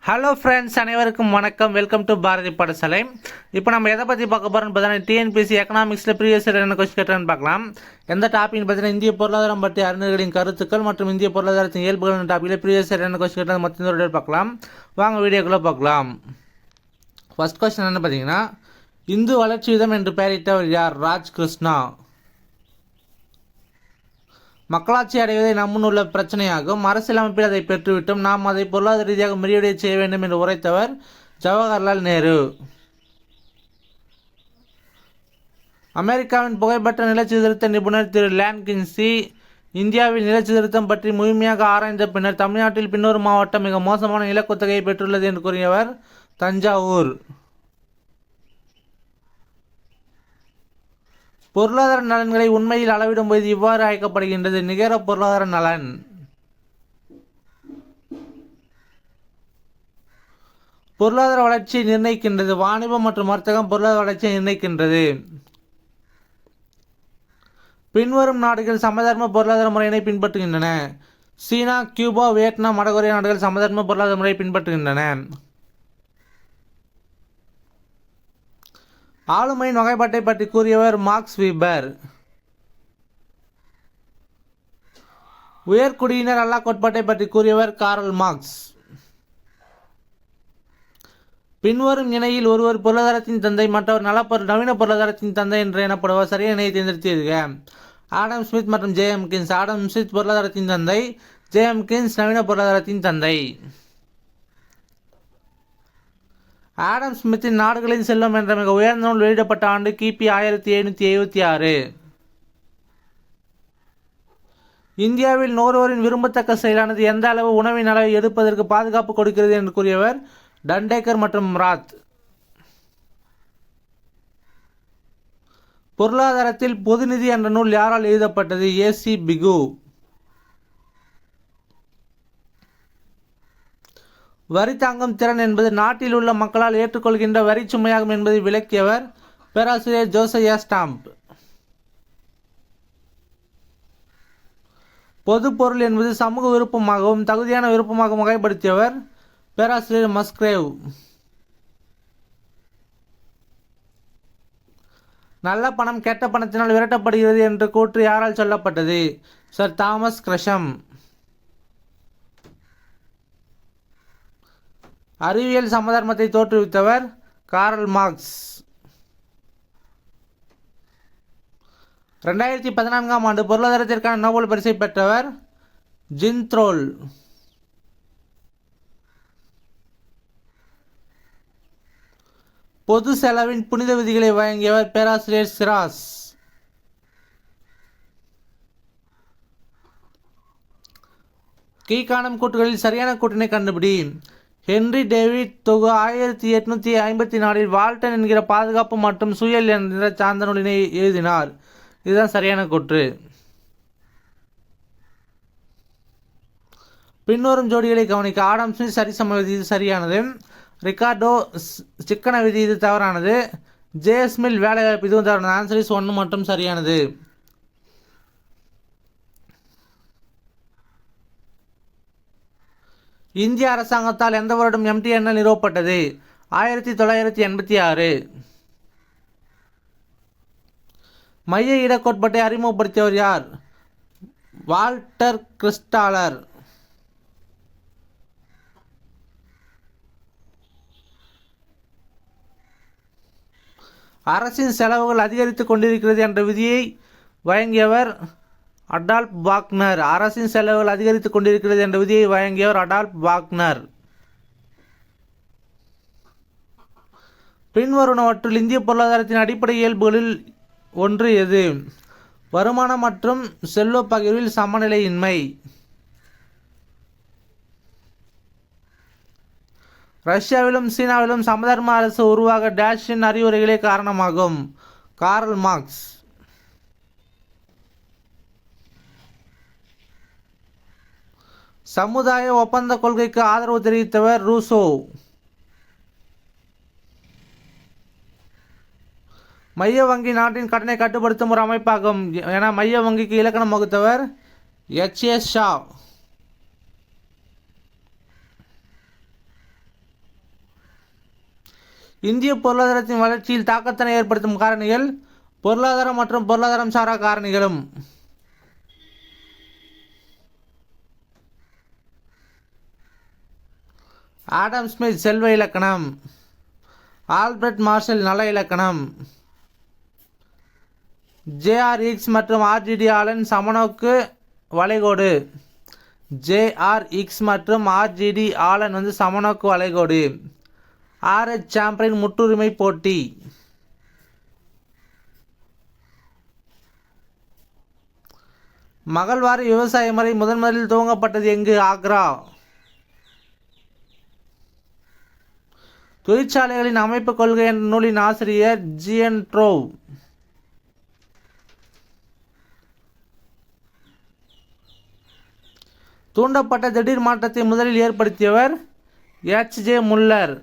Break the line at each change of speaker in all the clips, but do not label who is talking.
Hello friends, அனைவருக்கும் வணக்கம். Welcome to Bharathi பாடசாலை. இப்போ நம்ம எதை பற்றி பார்க்க போகிறோம்னு பார்த்தீங்கன்னா, டிஎன்பிஎஸ்சி எக்கனாமிக்ஸில் ப்ரீவியஸ் இயர் என்ன கொஸ்டின் கேட்டான்னு பார்க்கலாம். எந்த டாபிக்னு பார்த்தீங்கன்னா, இந்திய பொருளாதாரம் பற்றி அறிஞர்களின் கருத்துக்கள் மற்றும் இந்திய பொருளாதாரத்தின் இயல்புகள் டாப்பிக்கில் ப்ரீவியஸ் இயர் என்ன கொஸ்டின் கேட்டால் மற்ற பார்க்கலாம். வாங்க வீடியோக்குள்ளே பார்க்கலாம். ஃபர்ஸ்ட் கொஸ்டின் என்ன பார்த்தீங்கன்னா, இந்து வளர்ச்சி விதம் என்று பெயரிட்டவர் யார்? ராஜ் கிருஷ்ணா. மக்களாட்சி அடைவதை நம்முன் உள்ள பிரச்சனையாகும். அரசியலமைப்பில் அதை பெற்றுவிட்டோம். நாம் அதை பொருளாதார ரீதியாக முறியடைய செய்ய வேண்டும் என்று உரைத்தவர் ஜவஹர்லால் நேரு. அமெரிக்காவின் புகைப்பட்ட நிலச்சீர்திருத்த நிபுணர் திரு லேன்கின்சி இந்தியாவின் நிலச்சீர்திருத்தம் பற்றி முழுமையாக ஆராய்ந்த பின்னர் தமிழ்நாட்டில் பின்னொரு மாவட்டம் மிக மோசமான நிலக்குத்தகையை பெற்றுள்ளது என்று கூறியவர் தஞ்சாவூர். பொருளாதார நலன்களை உண்மையில் அளவிடும்போது இவ்வாறு அழைக்கப்படுகின்றது: நிகர பொருளாதார நலன். பொருளாதார வளர்ச்சியை நிர்ணயிக்கின்றது. வாணிபம் மற்றும் வர்த்தகம் பொருளாதார வளர்ச்சியை நிர்ணயிக்கின்றது. பின்வரும் நாடுகள் சமதர்ம பொருளாதார முறையினை பின்பற்றுகின்றன: சீனா, கியூபா, வியட்நாம், வடகொரியா நாடுகள் சமதர்ம பொருளாதார முறையை பின்பற்றுகின்றன. ஆளுமையின் வகைப்பாட்டை பற்றி கூறியவர் மார்க்ஸ் வீபர். உயர்குடியினர் அல்லா கோட்பாட்டை பற்றி கூறியவர் காரல் மார்க்ஸ். பின்வரும் இணையில் ஒருவர் பொருளாதாரத்தின் தந்தை, மற்றவர் நவீன பொருளாதாரத்தின் தந்தை என்று எனப்படுவார். சரியான இணையை தேர்ந்தெடுத்தீர்கள். ஆடம் ஸ்மித் மற்றும் ஜே.எம். கின்ஸ். ஆடம் ஸ்மித் பொருளாதாரத்தின் தந்தை, ஜே.எம். கின்ஸ் நவீன பொருளாதாரத்தின் தந்தை. ஆடம் ஸ்மித்தின் நாடுகளின் செல்வம் என்ற மிக உயர்ந்த நூல் வெளியிடப்பட்ட ஆண்டு கிபி 1776. இந்தியாவில் நுகர்வோரின் விரும்பத்தக்க செயலானது எந்த அளவு உணவின் அளவை எடுப்பதற்கு பாதுகாப்பு கொடுக்கிறது என்று கூறியவர் டண்டேக்கர் மற்றும் ராத். பொருளாதாரத்தில் பொதுநிதி என்ற நூல் யாரால் எழுதப்பட்டது? ஏ.சி. பிகு. வரி தாங்கும் திறன் என்பது நாட்டில் உள்ள மக்களால் ஏற்றுக்கொள்கின்ற வரி சுமையாகும் என்பதை விளக்கியவர் பேராசிரியர் ஜோசியா ஸ்டாம்ப். பொது பொருள் என்பது சமூக விருப்பமாகவும் தகுதியான விருப்பமாகவும் வகைப்படுத்தியவர் பேராசிரியர் மஸ்கிரேவ். நல்ல பணம் கெட்ட பணத்தினால் விரட்டப்படுகிறது என்ற கூற்று யாரால் சொல்லப்பட்டது? Sir Thomas Gresham. அறிவியல் சமதர்மத்தை தோற்றுவித்தவர் காரல் மார்க்ஸ். 2014ஆம் ஆண்டு பொருளாதாரத்திற்கான நோபல் பரிசை பெற்றவர் ஜின் த்ரோல். பொது செலவின் புனித விதிகளை வழங்கியவர் பேராசிரியர் சிராஸ். கீழ்காணும் கூட்டுகளில் சரியான கூட்டினை கண்டுபிடி. ஹென்றி டேவிட் தொகு 1854 வால்டன் என்கிற பாதுகாப்பு மற்றும் சுயல் என்ற சார்ந்த நூலினை எழுதினார். இதுதான் சரியான கூற்று. பின்வரும் ஜோடிகளை கவனிக்க. ஆடம் ஸ்மித் சரிசம விதி, இது சரியானது. ரிகார்டோ சிக்கன விதி, இது தவறானது. ஜேஸ்மில் வேலைவாய்ப்பு, இதுவும் தவறானது. ஆன்சர் இஸ் 1 மட்டும் சரியானது. இந்திய அரசாங்கத்தால் எந்த வருடம் எம்டிஎன்எல் நிறுவப்பட்டது? 1986. மைய இடக்கோட்பாட்டை அறிமுகப்படுத்தியவர் யார்? வால்டர் கிறிஸ்டாலர். அரசின் செலவுகள் அதிகரித்துக் கொண்டிருக்கிறது என்ற விதியை வழங்கியவர் அடால்ப் வாக்னர். அரசின் செலவுகள் அதிகரித்துக் கொண்டிருக்கிறது என்ற விதியை வழங்கியவர் அடால்ப் வாக்னர். பின்வருவனவற்றில் இந்திய பொருளாதாரத்தின் அடிப்படை இயல்புகளில் ஒன்று எது? வருமானம் மற்றும் செல்வ பகிர்வில் சமநிலையின்மை. ரஷ்யாவிலும் சீனாவிலும் சமதர்ம அரசு உருவாக டேஷின் அறிவுரைகளே காரணமாகும். Karl Marx. சமுதாய ஒப்பந்த கொள்கைக்கு ஆதரவு தெரிவித்தவர் ரூசோ. மைய வங்கி நாட்டின் கடனை கட்டுப்படுத்தும் ஒரு அமைப்பாகும் என மைய வங்கிக்கு இலக்கணம் வகுத்தவர் H.S. ஷா. இந்திய பொருளாதாரத்தின் வளர்ச்சியில் தாக்கத்தினை ஏற்படுத்தும் காரணிகள் பொருளாதாரம் மற்றும் பொருளாதாரம் சாரா காரணிகளும். ஆடம் ஸ்மித் செல்வ இலக்கணம், ஆல்பர்ட் மார்ஷல் நல இலக்கணம், ஜேஆர் இக்ஸ் மற்றும் ஆர்ஜிடி ஆலன் சமநோக்கு வளைகோடு. ஜேஆர் இக்ஸ் மற்றும் ஆர்ஜிடி ஆலன் சமநோக்கு வளைகோடு. ஆர்எச் சாம்பரின் முற்றுரிமை போட்டி. மகள்வாரி விவசாய முறை முதலில் துவங்கப்பட்டது எங்கு? ஆக்ரா. தொழிற்சாலைகளின் அமைப்பு கொள்கை என்ற நூலின் ஆசிரியர் ஜிஎன் ட்ரோவ். தூண்டப்பட்ட திடீர் மாற்றத்தை முதலில் ஏற்படுத்தியவர் எச்.ஜே. முல்லர்.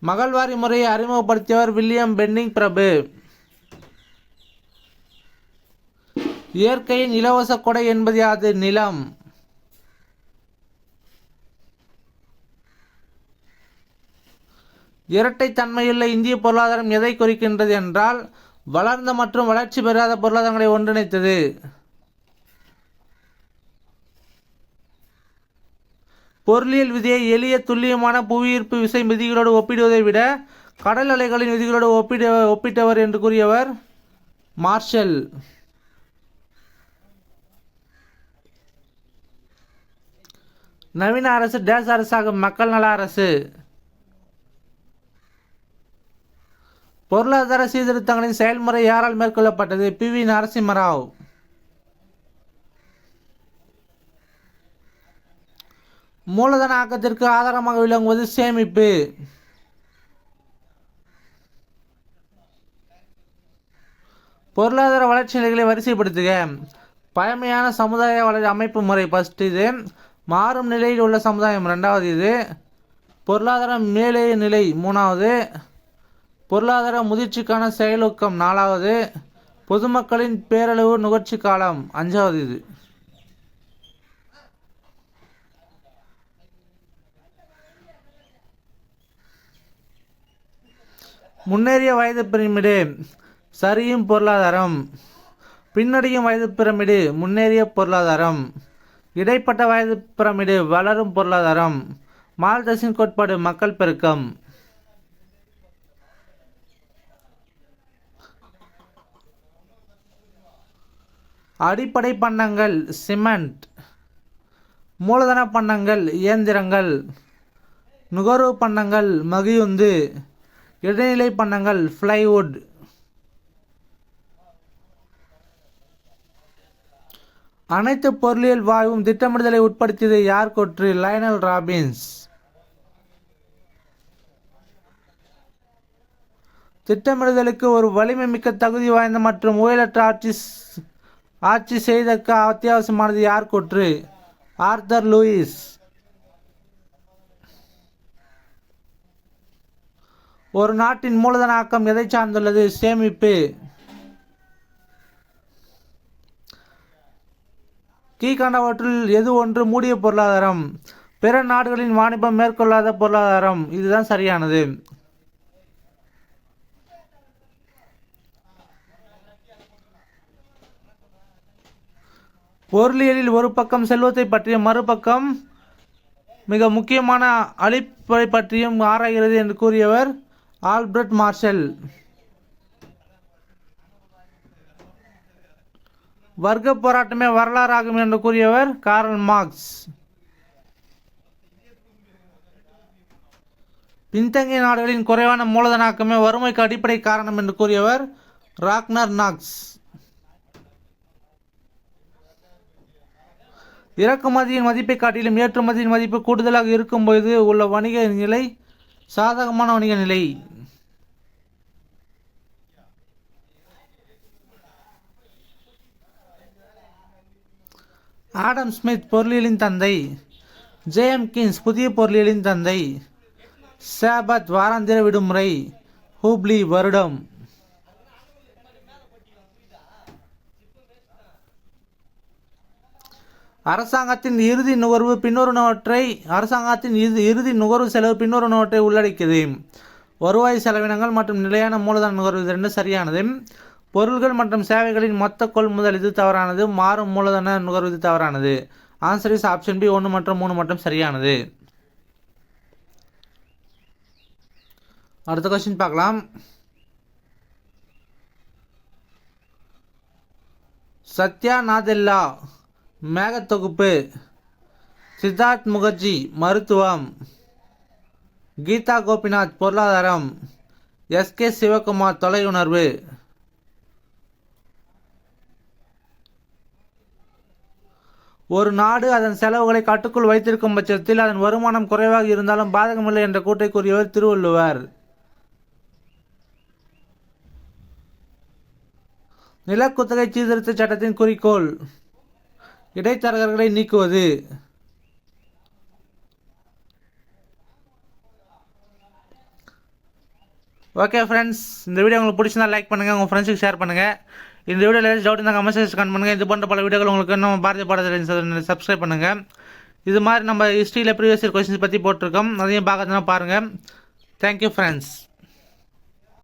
மகள்வாரி முறையை அறிமுகப்படுத்தியவர் வில்லியம் பென்னிங் பிரபு. இயற்கையின் இலவச கொடை என்பது யாது? நிலம். இரட்டைத்தன்மையுள்ள இந்திய பொருளாதாரம் எதை குறிக்கின்றது என்றால் வளர்ந்த மற்றும் வளர்ச்சி பெறாத பொருளாதாரங்களை ஒன்றிணைத்தது. பொருளியல் விதியை எளிய துல்லியமான புவியீர்ப்பு விசை விதிகளோடு ஒப்பிடுவதை விட கடல் அலைகளின் விதிகளோடு ஒப்பிட்டவர் என்று கூறியவர் மார்ஷல். நவீன அரசு டேஸ் அரசாகும்? மக்கள் நல அரசு. பொருளாதார சீர்திருத்தங்களின் செயல்முறை யாரால் மேற்கொள்ளப்பட்டது? பி.வி. நரசிம்மராவ். மூலதன ஆக்கத்திற்கு ஆதாரமாக விளங்குவது சேமிப்பு. பொருளாதார வளர்ச்சி நிலைகளை வரிசைப்படுத்துக. பழமையான சமுதாய அமைப்பு முறை ஃபர்ஸ்ட், இது மாறும் நிலையில் உள்ள சமுதாயம் ரெண்டாவது, இது பொருளாதார மேலே நிலை மூணாவது, பொருளாதார முதிர்ச்சிக்கான செயலூக்கம் நாலாவது, பொதுமக்களின் பேரளவு நுகர்ச்சி காலம் அஞ்சாவது. இது முன்னேறிய வயது பிரமிடு சரியும் பொருளாதாரம், பின்னடையும் வயது பிரமிடு முன்னேறிய பொருளாதாரம், இடைப்பட்ட வயது பிரமிடு வளரும் பொருளாதாரம், மால்தஸின் கோட்பாடு மக்கள் பெருக்கம். அடிப்படை பண்டங்கள் சிமெண்ட், மூலதன பண்டங்கள் இயந்திரங்கள், நுகர்வு பண்டங்கள் மகிழுந்து, இடைநிலை பண்டங்கள் பிளைவுட். அனைத்து பொருளியல் வாய்வும் திட்டமிடுதலை உட்படுத்தியது யார் கூற்று? Lionel Robbins. திட்டமிடுதலுக்கு ஒரு வலிமை மிக்க தகுதி வாய்ந்த மற்றும் ஊழலற்ற ஆட்சி செய்தற்கு அத்தியாவசியமானது யார் கூற்று? Arthur Lewis. ஒரு நாட்டின் மூலதன ஆக்கம் எதை சார்ந்துள்ளது? சேமிப்பு. கீழ்கண்டவற்றுள் எது ஒன்று மூடிய பொருளாதாரம்? பிற நாடுகளின் வாணிபம் மேற்கொள்ளாத பொருளாதாரம். இதுதான் சரியானது. பொருளியலில் ஒரு பக்கம் செல்வத்தை பற்றியும் மறுபக்கம் மிக முக்கியமான அழிப்பை பற்றியும் ஆராய்கிறது என்று கூறியவர் ஆல்பர்ட் மார்ஷல். வர்க்க போராட்டமே வரலாறு ஆகும் என்று கூறியவர் கார்ல் மார்க்ஸ். பின்தங்கிய நாடுகளின் குறைவான மூலதனாக்கமே வறுமைக்கு அடிப்படை காரணம் என்று கூறியவர் ராக்னர் நாக்ஸ். இறக்குமதியின் மதிப்பை காட்டிலும் ஏற்றுமதியின் மதிப்பு கூடுதலாக இருக்கும்போது உள்ள வணிக நிலை சாதகமான வணிக நிலை. ஆடம் ஸ்மித் பொருளியலின் தந்தை, ஜே.எம். கீன்ஸ் புதிய பொருளியலின் தந்தை, சாபத் வாராந்திர விடுமுறை, ஹூப்ளி வருடம். அரசாங்கத்தின் இறுதி நுகர்வு பின்வருவனவற்றை இறுதி நுகர்வு செலவு பின்வருவனவற்றை உள்ளடக்கியது. வருவாய் செலவினங்கள் மற்றும் நிலையான மூலதன நுகர்வு இது ரெண்டும் சரியானது. பொருள்கள் மற்றும் சேவைகளின் மொத்த கொள்முதல் இது தவறானது. மாறும் மூலதன நுகர்வு இது தவறானது. ஆன்சர் இஸ் ஆப்ஷன் பி 1 மற்றும் 3 மட்டும் சரியானது. அடுத்த கொஸ்டின் பார்க்கலாம். சத்யா நாதெல்லா மேகத்தொகுப்பு, சித்தார்த் முகர்ஜி மருத்துவம், கீதா கோபிநாத் பொருளாதாரம், எஸ்கே சிவகுமார் தொலையுணர்வு. ஒரு நாடு அதன் செலவுகளை கட்டுக்குள் வைத்திருக்கும் பட்சத்தில் அதன் வருமானம் குறைவாக இருந்தாலும் பாதகமில்லை என்ற கூட்டை கூறியவர் திருவள்ளுவர். நிலக்குத்தகை சீர்திருத்த சட்டத்தின் குறிக்கோள் இடைத்தரகர்களை நீக்குவது. ஓகே ஃப்ரெண்ட்ஸ், இந்த வீடியோ உங்களுக்கு பிடிச்சிருந்தா லைக் பண்ணுங்கள், உங்கள் ஃப்ரெண்ட்ஸுக்கு ஷேர் பண்ணுங்கள். இந்த வீடியோவில் ஏதாச்சும் டவுட் இருந்தால் கமெண்ட் செக்ஷன் பண்ணுங்கள். இது போன்ற பல வீடியோக்கள் உங்களுக்கு இன்னும் பாரதிய பாடசாலை சப்ஸ்கிரைப் பண்ணுங்கள். இது மாதிரி நம்ம ஹிஸ்ட்ரியில் ப்ரீவியஸ் இயர் கொஸ்டின்ஸ் பற்றி போட்டிருக்கோம், அதையும் பார்க்கறதுனா பாருங்கள். Thank you friends.